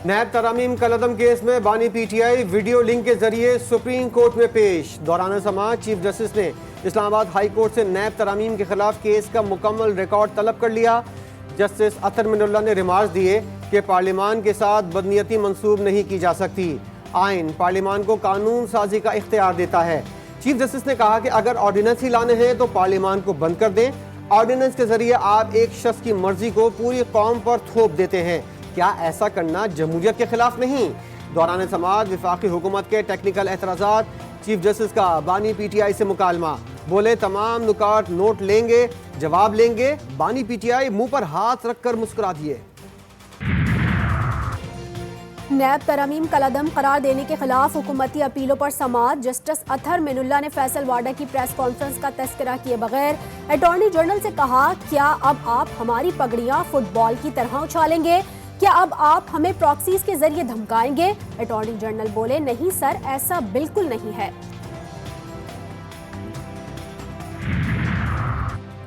नैब तरामीम कलअदम case में बानी PTI video link के जरिए सुप्रीम कोर्ट में पेश। दौरान समाअत चीफ जस्टिस ने इस्लामाबाद हाई कोर्ट से नैब तरामीम के खिलाफ केस का मुकम्मल रिकॉर्ड तलब कर लिया। जस्टिस अतर मिनुल्लाह ने रिमार्क्स दिए कि पार्लियामान के साथ बदनीयती मंसूब नहीं की जा सकती। आइन पार्लियामान को कानून साजी का इख्तियार देता है। चीफ जस्टिस ने कहा कि अगर ऑर्डिनेंस ही लाने हैं तो पार्लियामान को बंद कर दें। ऑर्डिनेंस के जरिए आप एक शख्स की मर्जी को पूरी कौम पर थोप देते हैं। क्या ऐसा करना जमहूरियत के खिलाफ नहीं? दौरान समाअत वफाकी हुकूमत के टेक्निकल एतराज़ात, चीफ जस्टिस का बानी पीटीआई से मुकालमा। बोले तमाम नुकात नोट लेंगे, जवाब लेंगे। बानी पीटीआई मुंह पर हाथ रखकर मुस्कुरा दिए। नैब तरमीम कलअदम करार देने के खिलाफ हुकूमती अपीलों पर समाअत। जस्टिस अतर मिनुल्लाह ने फैसल वाडा की प्रेस कॉन्फ्रेंस का तस्करा किए बगैर अटॉर्नी जनरल से कहा, क्या अब आप हमारी पगड़ियां फुटबॉल की तरह उछालेंगे? क्या अब आप हमें प्रॉक्सीज के जरिए धमकाएंगे? अटॉर्नी जनरल बोले, नहीं सर, ऐसा बिल्कुल नहीं है।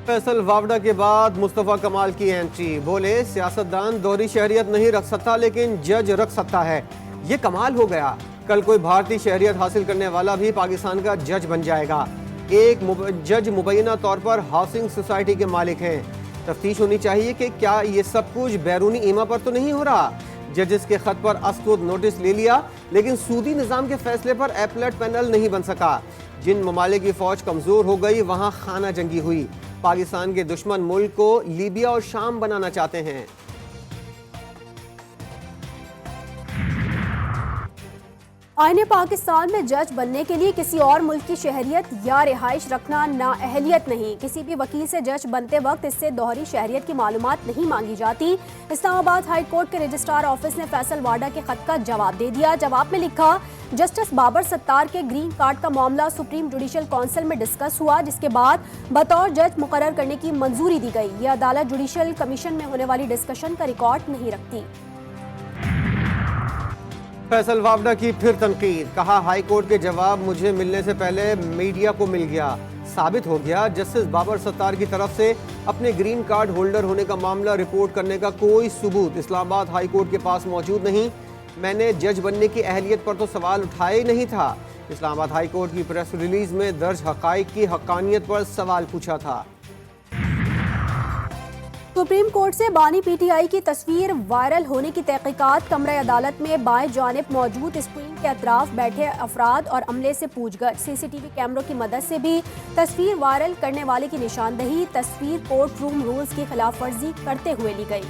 फैसल वावडा के बाद मुस्तफ़ा कमाल की एंट्री। बोले सियासतदान दोहरी शहरियत नहीं रख सकता लेकिन जज रख सकता है। ये कमाल हो गया। कल कोई भारतीय शहरियत हासिल करने वाला भी पाकिस्तान का जज बन जाएगा। एक जज मुबैना तौर पर हाउसिंग सोसाइटी के मालिक हैं। तफ्तीश होनी चाहिए कि क्या ये सब कुछ बैरूनी ईमा पर तो नहीं हो रहा। जजेस के खत पर असकुद नोटिस ले लिया लेकिन सूदी निज़ाम के फैसले पर एपलेट पैनल नहीं बन सका। जिन ममालिक की फौज कमजोर हो गई वहाँ खाना जंगी हुई। पाकिस्तान के दुश्मन मुल्क को लीबिया और शाम बनाना चाहते हैं। आईने पाकिस्तान में जज बनने के लिए किसी और मुल्क की शहरियत या रिहाइश रखना नाअहलियत नहीं। किसी भी वकील से जज बनते वक्त इससे दोहरी शहरियत की मालूमात नहीं मांगी जाती। इस्लामाबाद हाई कोर्ट के रजिस्ट्रार ऑफिस ने फैसल वाडा के खत का जवाब दे दिया। जवाब में लिखा, जस्टिस बाबर सत्तार के ग्रीन कार्ड का मामला सुप्रीम जुडिशल काउंसिल में डिस्कस हुआ, जिसके बाद बतौर जज मुकर्रर करने की मंजूरी दी गई। यह अदालत जुडिशल कमीशन में होने वाली डिस्कशन का रिकॉर्ड नहीं रखती। फैसल वावडा की फिर तनकीद। कहा, हाई कोर्ट के जवाब मुझे मिलने से पहले मीडिया को मिल गया। साबित हो गया जस्टिस बाबर सत्तार की तरफ से अपने ग्रीन कार्ड होल्डर होने का मामला रिपोर्ट करने का कोई सबूत इस्लामाबाद हाई कोर्ट के पास मौजूद नहीं। मैंने जज बनने की अहलियत पर तो सवाल उठाया ही नहीं था। इस्लामाबाद हाई कोर्ट की प्रेस रिलीज में दर्ज हकाइक की हक्कानियत पर सवाल पूछा था। सुप्रीम कोर्ट से बानी पीटीआई की तस्वीर वायरल होने की तहकीकात। कमरे अदालत में बाएं जानिब मौजूद स्क्रीन के अतराफ बैठे अफराद और अमले से पूछगछ। सीसीटीवी कैमरों की मदद से भी तस्वीर वायरल करने वाले की निशानदही। तस्वीर कोर्ट रूम रूल्स की खिलाफ वर्जी करते हुए ली गई।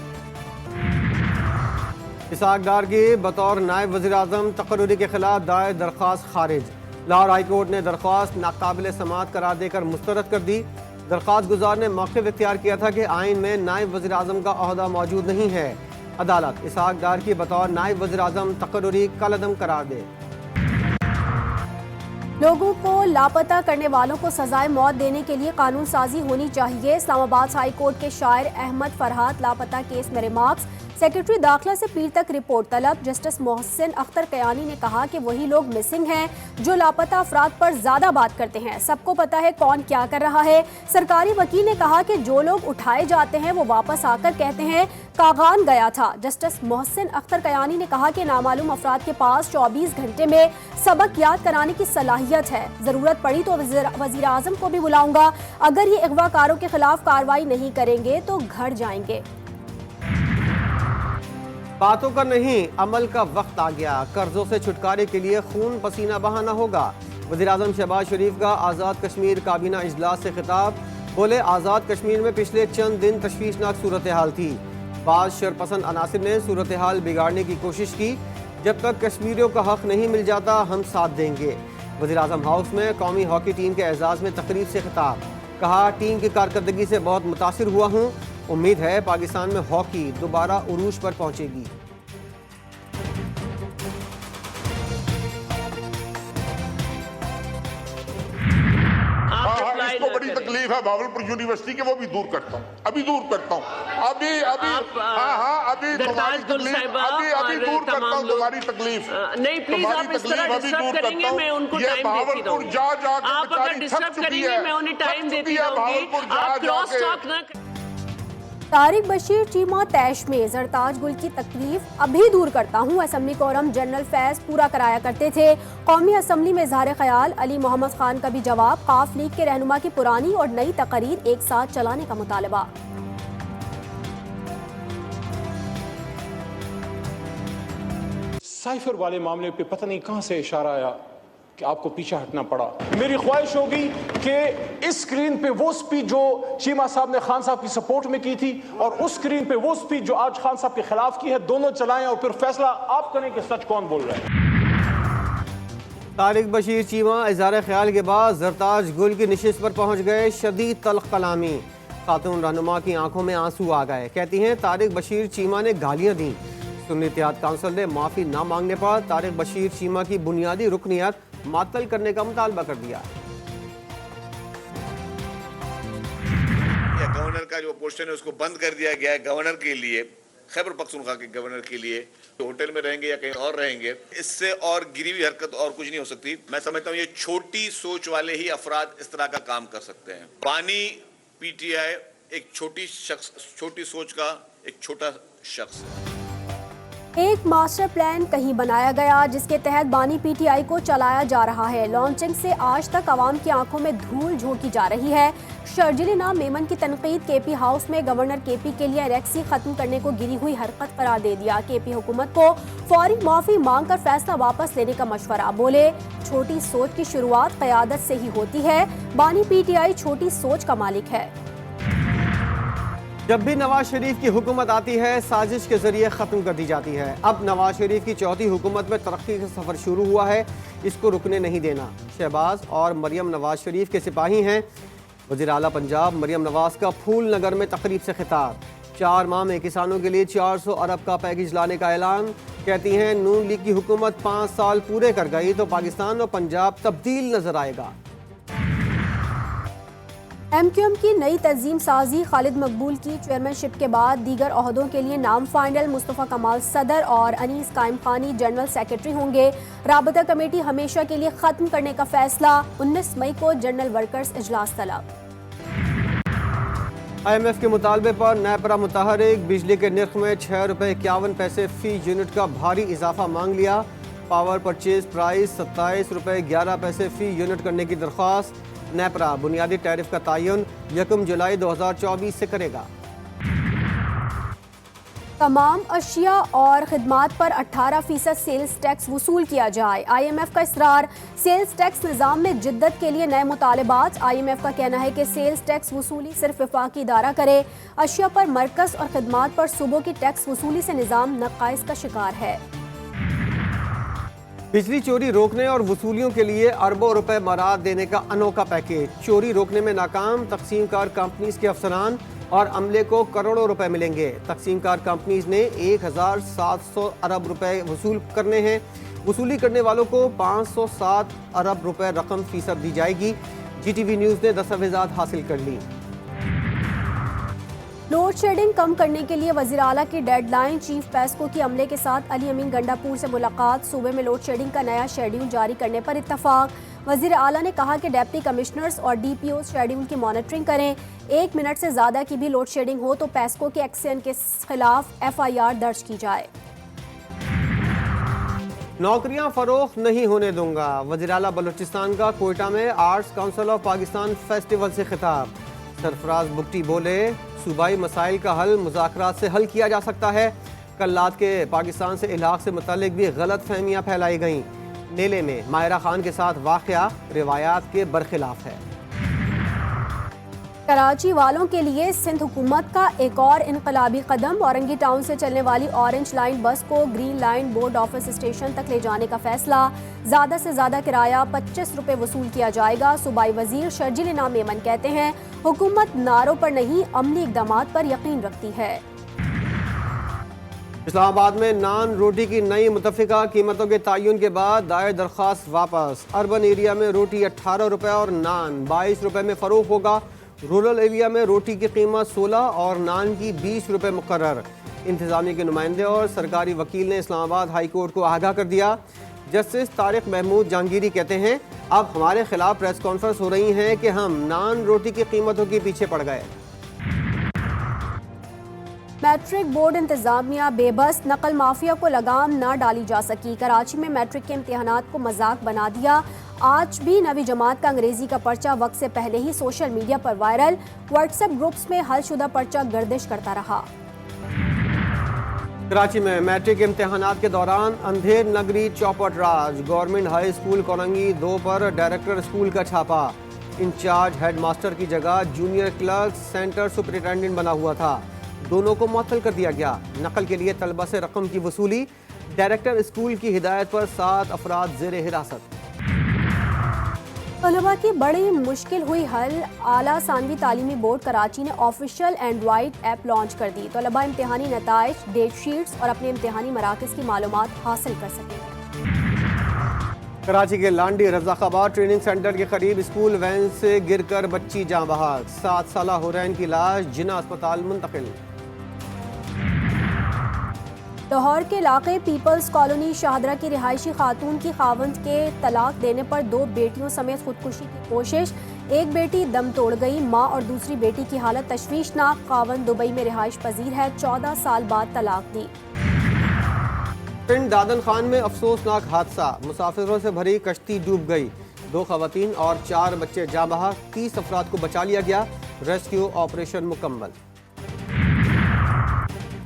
इसाक डार की बतौर नायब वज़ीर आज़म तकर्रुरी के खिलाफ दायर दरख्वास्त खारिज। लाहौर हाई कोर्ट ने दरख्वास्त नाकाबिल समाअत करार देकर मुस्तरद कर दी। दरख्वास्त गुजार ने मौक़िफ़ इख्तियार किया था कि आइन में नायब वज़ीर आज़म का ओहदा मौजूद नहीं है। अदालत इसाक डार की बतौर नायब वज़ीर आज़म तकर्रुरी कलअदम करार दे। लोगों को लापता करने वालों को सजाए मौत देने के लिए कानून साजी होनी चाहिए। इस्लामाबाद हाई कोर्ट के शायर अहमद फरहाद लापता केस में रिमार्क्स। सेक्रेटरी दाखिला से पीर तक रिपोर्ट तलब। जस्टिस मोहसिन अख्तर कयानी ने कहा कि वही लोग मिसिंग हैं जो लापता अफराद पर ज्यादा बात करते हैं। सबको पता है कौन क्या कर रहा है। सरकारी वकील ने कहा कि जो लोग उठाए जाते हैं वो वापस आकर कहते हैं कागान गया था। जस्टिस मोहसिन अख्तर कयानी ने कहा कि नामालूम अफराद के पास 24 घंटे में सबक याद कराने की सलाहियत है। जरूरत पड़ी तो वजीर आजम को भी बुलाऊंगा। अगर ये अगवाकारों के खिलाफ कार्रवाई नहीं करेंगे तो घर जाएंगे। बातों का नहीं, अमल का वक्त आ गया। कर्जों से छुटकारे के लिए खून पसीना बहाना होगा। वज़ीर आज़म शहबाज शरीफ का आज़ाद कश्मीर काबीना इजलास से खिताब। बोले, आज़ाद कश्मीर में पिछले चंद दिन तशवीशनाक सूरत हाल थी। बाज़ शरपसंद अनासिर ने सूरत हाल बिगाड़ने की कोशिश की। जब तक कश्मीरियों का हक नहीं मिल जाता हम साथ देंगे। वज़ीर आज़म हाउस में कौमी हॉकी टीम के एजाज़ में तकरीब से खिताब। कहा, टीम की कारकर्दगी से बहुत मुतासिर हुआ हूँ। उम्मीद है पाकिस्तान में हॉकी दोबारा उरूज पर पहुंचेगी। इसको बड़ी तकलीफ है भावलपुर यूनिवर्सिटी के, वो भी दूर करता हूँ, अभी दूर करता हूँ, अभी अभी तुम्हारी तकलीफ अभी दूर करता हूँ, तुम्हारी तकलीफ नहीं, प्लीज आप इस तरह डिस्टर्ब करेंगे, मैं उनको टाइम देती रहूंगी। आप अगर डिस्टर्ब करेंगे मैं उन्हें टाइम देती रहूंगी। आप क्रॉस टॉक न तारिक बशीर चीमा तैश में जरताज गुल की तकलीफ अभी दूर करता हूँ। असम्बली कोरम जनरल फैज पूरा कराया करते थे। कौमी असम्बली में इजहार ख्याल अली मोहम्मद खान का भी जवाब। काफ लीग के रहनुमा की पुरानी और नई तकरीर एक साथ चलाने का मुतालबा। साइफर वाले मामले पे पता नहीं कहां से इशारा आया कि आपको पीछे हटना पड़ा। मेरी ख्वाहिश होगी कि इस स्क्रीन पे वो स्पीच जो चीमा साहब ने खान साहब की सपोर्ट में की थी और उस स्क्रीन पे वो स्पीच जो आज खान साहब के खिलाफ की है, दोनों चलाएं और फिर फैसला आप करें कि सच कौन बोल रहा है। तारिक बशीर चीमा इजहार ख्याल के बाद जरताज गुल की निशिस्त पर पहुंच गए। शदीद तल्ख कलामी। खातून रहनुमा की आंखों में आंसू आ गए। कहती हैं तारिक बशीर चीमा ने गालियां दी। सुन्नी इत्तेहाद काउंसिल ने माफी न मांगने पर तारिक बशीर चीमा की बुनियादी रुकनियत मातल करने का मुतालबा कर दिया। गवर्नर का जो पोस्टन है उसको बंद कर दिया गया है गवर्नर के लिए, खैबर पख्तूनख्वा के गवर्नर के लिए। तो होटल में रहेंगे या कहीं और रहेंगे, इससे और गिरी हुई हरकत और कुछ नहीं हो सकती। मैं समझता हूँ ये छोटी सोच वाले ही अफराद इस तरह का काम कर सकते हैं। बानी पीटीआई एक छोटी सोच का एक छोटा शख्स है। एक मास्टर प्लान कहीं बनाया गया जिसके तहत बानी पीटीआई को चलाया जा रहा है। लॉन्चिंग से आज तक आवाम की आंखों में धूल झोंकी जा रही है। शर्जिली नाम मेमन की तनकीद। केपी हाउस में गवर्नर केपी के लिए एनेक्सी खत्म करने को गिरी हुई हरकत करार दे दिया। केपी हुकूमत को फौरी माफी मांगकर फैसला वापस लेने का मशवरा। बोले छोटी सोच की शुरुआत क़यादत से ही होती है। बानी पीटीआई छोटी सोच का मालिक है। जब भी नवाज शरीफ की हुकूमत आती है साजिश के जरिए ख़त्म कर दी जाती है। अब नवाज शरीफ की चौथी हुकूमत में तरक्की का सफ़र शुरू हुआ है, इसको रुकने नहीं देना। शहबाज और मरियम नवाज शरीफ के सिपाही हैं। वज़ीर आला पंजाब मरियम नवाज का फूल नगर में तकरीब से खिताब। 4 माह में किसानों के लिए 400 अरब का पैकेज लाने का ऐलान। कहती हैं नून लीग की हुकूमत 5 साल पूरे कर गई तो पाकिस्तान और पंजाब तब्दील नजर आएगा। MQM की नई तंजीम साजी। खालिद मकबूल की चेयरमैनशिप के बाद दीगर ओहदों के लिए नाम फाइनल। मुस्तफ़ा कमाल सदर और अनीस कायम खानी जनरल सेक्रेटरी होंगे। राबता कमेटी हमेशा के लिए ख़त्म करने का फैसला। 19 मई को जनरल वर्कर्स इजलास तलब। IMF के मुतालबे पर नेपरा मुतहरिक। बिजली के निर्ख में 6 रुपये 51 पैसे फी यूनिट का भारी इजाफा मांग लिया। पावर परचेज प्राइस 27 रुपये 11 पैसे फी यूनिट करने की दरख्वास्त। नेपरा बुनियादी टैरिफ का तयन 1 जुलाई 2024 से करेगा। तमाम अशिया और खिदमात पर 18% सेल्स टैक्स वसूल किया जाए। IMF का इसरार। सेल्स टैक्स निज़ाम में जिद्दत के लिए नए मुतालबात। IMF का कहना है कि सेल्स टैक्स वसूली सिर्फ वफाकी इदारा करे। अशिया पर मरकज़ और खिदमात पर सूबों की टैक्स वसूली से निज़ाम नक़ाइस का शिकार है। बिजली चोरी रोकने और वसूलियों के लिए अरबों रुपए मराद देने का अनोखा पैकेज। चोरी रोकने में नाकाम तकसीम कार कंपनीज के अफसरान और अमले को करोड़ों रुपए मिलेंगे। तकसीम कार कंपनीज ने 1700 अरब रुपए वसूल करने हैं। वसूली करने वालों को 507 अरब रुपए रकम फीसद दी जाएगी। GTV न्यूज़ ने दस्तावेजात हासिल कर ली। लोड शेडिंग कम करने के लिए वज़ीर आला की डेडलाइन। चीफ पेस्को की अमले के साथ अली अमीन गंडापुर से मुलाकात। सूबे में लोड शेडिंग का नया शेड्यूल जारी करने पर इत्तफाक। वज़ीर आला ने कहा कि डिप्टी कमिश्नर्स और DPO शेड्यूल की मॉनिटरिंग करें। 1 मिनट से ज़्यादा की भी लोड शेडिंग हो तो पेस्को के एक्शन के खिलाफ FIR दर्ज की जाए। नौकरियां फरोख्त नहीं होने दूंगा। वज़ीर आला बलूचिस्तान का कोयटा में arts council of Pakistan festival से खिताब। सरफराज बुगटी बोले सूबाई मसाइल का हल मुज़ाकरात से हल किया जा सकता है। कल्लात के पाकिस्तान से इलाक़ से मुतालिक भी गलत फहमियाँ फैलाई गईं। मेले में मायरा खान के साथ वाक़या रिवायात के बरखिलाफ है। कराची वालों के लिए सिंध हुकूमत का एक और इनकलाबी कदम। औरंगी टाउन से चलने वाली ऑरेंज लाइन बस को green line board office station तक ले जाने का फैसला। ज़्यादा से ज़्यादा किराया 25 रुपये वसूल किया जाएगा। सूबाई वजीर शर्जिल नाम मेमन कहते हैं हुकूमत नारों पर नहीं अमली इक़दामात पर यकीन रखती है। इस्लामाबाद में नान रोटी की नई मुतफ़िका कीमतों के तयन के बाद दायर दरख्वास्त वापस। अर्बन एरिया में रोटी 18 रुपये और नान 22 रुपये में फ़रोख्त होगा। रूरल एरिया में रोटी की कीमत 16 और नान की 20 रुपये मुकर्रर। इंतज़ामिया के नुमाइंदे और सरकारी वकील ने इस्लामाबाद हाई कोर्ट को आगाह कर दिया। जस्टिस तारिक महमूद जहांगीरी कहते हैं अब हमारे खिलाफ प्रेस कॉन्फ्रेंस हो रही है कि हम नान रोटी की कीमतों के पीछे पड़ गए। मैट्रिक बोर्ड इंतजामिया बेबस, नकल माफिया को लगाम न डाली जा सकी। कराची में मैट्रिक के इम्तिहानात को मजाक बना दिया। आज भी नवी जमात का अंग्रेजी का पर्चा वक्त से पहले ही सोशल मीडिया पर वायरल। व्हाट्सएप ग्रुप्स में हलशुदा पर्चा गर्दिश करता रहा। कराची में मैट्रिक इम्तिहानात के दौरान अंधेर नगरी चौपट राज। गवर्नमेंट हाई स्कूल कोरंगी 2 पर डायरेक्टर स्कूल का छापा। इंचार्ज हेडमास्टर की जगह जूनियर क्लर्क सेंटर सुपरिटेंडेंट बना हुआ था। दोनों को मुअत्तल कर दिया गया। नकल के लिए तलबा से रकम की वसूली। डायरेक्टर स्कूल की हिदायत पर 7 अफराद जेर हिरासत। तलबा की बड़ी मुश्किल हुई हल। आला सानवी तालीमी बोर्ड कराची ने ऑफिशियल एंड्रॉइड ऐप लॉन्च कर दी। तलबा इम्तिहानी नताइज, डेट शीट्स और अपने इम्तिहानी मराकज़ की मालूमात हासिल कर सकेंगे। कराची के लांडी रज़ाकाबाद ट्रेनिंग सेंटर के करीब स्कूल वैन से गिरकर बच्ची जाँ बहक। 7 साला हुरैन की लाश जिना अस्पताल मुंतकिल। लाहौर के इलाके पीपल्स कॉलोनी शाहदरा की रिहायशी खातून की खावंद के तलाक देने पर 2 बेटियों समेत खुदकुशी की कोशिश। एक बेटी दम तोड़ गई। मां और दूसरी बेटी की हालत तशवीशनाक। खावंद दुबई में रिहाइश पजीर है। 14 साल बाद तलाक दी। पिंड दादन खान में अफसोसनाक हादसा। मुसाफिरों से भरी कश्ती डूब गई। 2 खवातीन और 4 बच्चे जाँ बहक। 30 अफराद को बचा लिया गया। रेस्क्यू ऑपरेशन मुकम्मल।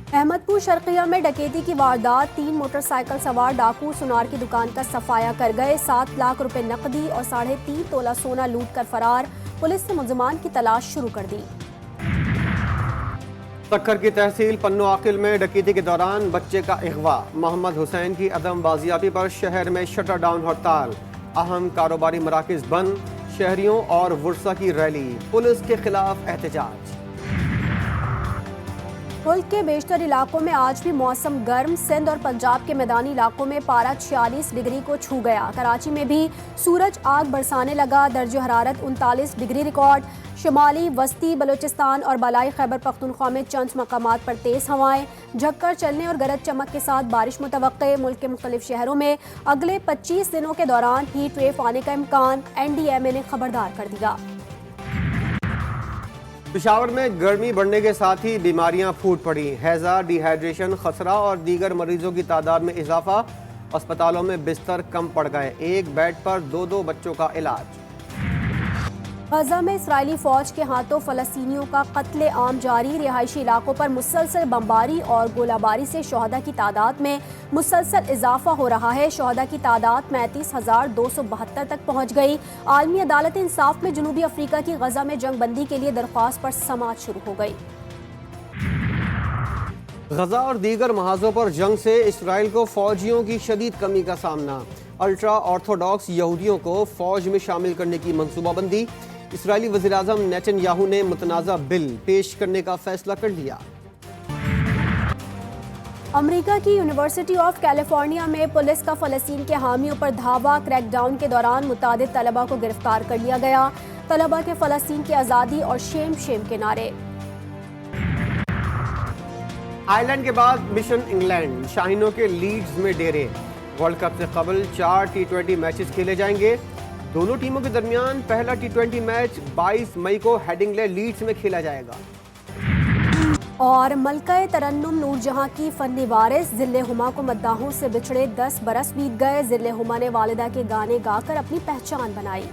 अहमदपुर शर्किया में डकैती की वारदात। 3 मोटरसाइकिल सवार डाकू सुनार की दुकान का सफाया कर गए। 7 लाख रुपए नकदी और 3.5 तोला सोना लूट कर फरार। पुलिस ने मुलजिमान की तलाश शुरू कर दी। सक्खर की तहसील पन्नो आकिल में डकैती के दौरान बच्चे का अगवा। मोहम्मद हुसैन की अदम बाजियाबी पर शहर में शटर डाउन हड़ताल। अहम कारोबारी मराकज बंद। शहरियों और वुरसा की रैली। पुलिस के खिलाफ एहतजाज। मुल्क के बेशतर इलाकों में आज भी मौसम गर्म। सिंध और पंजाब के मैदानी इलाकों में पारा 46 डिग्री को छू गया। कराची में भी सूरज आग बरसाने लगा। दर्ज हरारत 39 डिग्री रिकॉर्ड। शुमाली वस्ती बलूचिस्तान और बलाई खैबर पख्तूनख्वा में चंद मकामात पर तेज हवाएं। झक्कर चलने और गरज चमक के साथ बारिश मुतवक्के। मुल्क के मुख्तलिफ शहरों में अगले 25 दिनों के दौरान हीट वेव आने का इम्कान। NDMA ने खबरदार कर दिया। पेशावर में गर्मी बढ़ने के साथ ही बीमारियां फूट पड़ी। हैजा, डिहाइड्रेशन, खसरा और दीगर मरीजों की तादाद में इजाफा। अस्पतालों में बिस्तर कम पड़ गए। एक बेड पर 2-2 बच्चों का इलाज। गजा में इस्राएली फौज के हाथों फलस्तीनियों का कत्ले आम जारी। रिहायशी इलाकों पर मुसलसल बमबारी और गोलाबारी से शहदा की तादाद में मुसलसल इजाफा हो रहा है। शहदा की तादाद 35,272 तक पहुंच गई। आलमी अदालत इंसाफ में जनूबी अफ्रीका की गजा में जंग बंदी के लिए दरख्वास्त पर समाअत शुरू हो गई। गजा और दीगर महाजों पर जंग से इसराइल को फौजियों की शदीद कमी का सामना। अल्ट्रा ऑर्थोडॉक्स यहूदियों को फौज में शामिल करने की मनसूबाबंदी। इसराइली वज़ीर-ए-आज़म नेतन्याहू ने मुतनाज़ा बिल पेश करने का फैसला कर लिया। अमेरिका की यूनिवर्सिटी ऑफ कैलिफोर्निया में पुलिस का फ़लस्तीन के हामियों पर धावा। क्रैकडाउन के दौरान मुतादिद तलबा को गिरफ्तार कर लिया गया। तलबा के फ़लस्तीन की आज़ादी और शेम शेम के नारे। आयरलैंड के बाद मिशन इंग्लैंड। शाहीनों के लीड्स में डेरे। वर्ल्ड कप से कबल 4 T20 मैचेस खेले जाएंगे। दोनों टीमों के दरमियान पहला T20 मैच 22 मई को हेडिंगले लीड्स में खेला जाएगा। और मलका-ए तरन्नुम नूरजहां की फन्नी वारिस। ज़िल्ले हुमा को मद्दाहों से बिछड़े 10 बरस बीत गए। ज़िल्ले हुमा ने वालिदा के गाने गाकर अपनी पहचान बनाई।